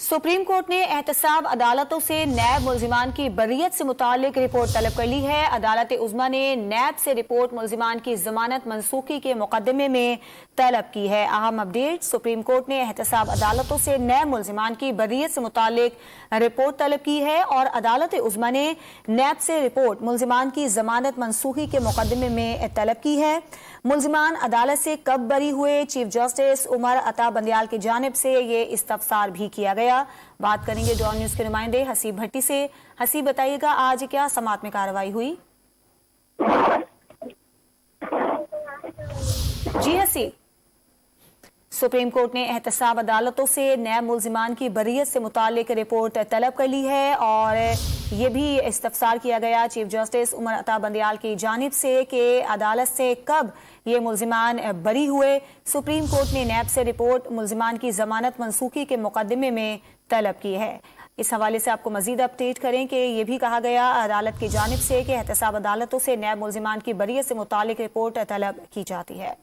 Supreme court ने एहतसाब अदालतों से नैब मुलजिमान की बर्रियत से मुतालिक रिपोर्ट तलब कर ली है। अदालत उज़्मा ने नैब से रिपोर्ट मुलजिमान की जमानत मनसूखी के मुकदमे में तलब की है। अहम अपडेट, सुप्रीम कोर्ट ने एहतसाब अदालतों से नैब मुलजिमान की बर्रियत से मुतालिक रिपोर्ट तलब की है और अदालत उज़्मा ने नैब से रिपोर्ट मुलजिमान की जमानत मनसूखी के मुकदमे में तलब की है। मुलजिमान अदालत से कब बरी हुए, चीफ जस्टिस उमर अता बंदियाल की जानिब से ये इस्तफसार भी किया गया। बात करेंगे डॉन न्यूज के नुमाइंदे हसीब भट्टी से। हसीब, बताइएगा आज क्या समाअत में कार्रवाई हुई? जी हसीब। सुप्रीम कोर्ट ने एहतसाब अदालतों से नैब मुलजिमान की बर्रियत से मुतालिक रिपोर्ट तलब कर ली है और ये भी इस्तफसार किया गया चीफ जस्टिस उमर अता बंदियाल की जानिब से कि अदालत से कब ये मुलजिमान बरी हुए। सुप्रीम कोर्ट ने नैब से रिपोर्ट मुलजिमान की जमानत मनसूखी के मुकदमे में तलब की है। इस हवाले से आपको मजीद अपडेट करें कि ये भी कहा गया अदालत की जानिब से कि एहतसाब अदालतों से नैब मुलजिमान की बर्रियत से मुतालिक रिपोर्ट तलब की जाती है।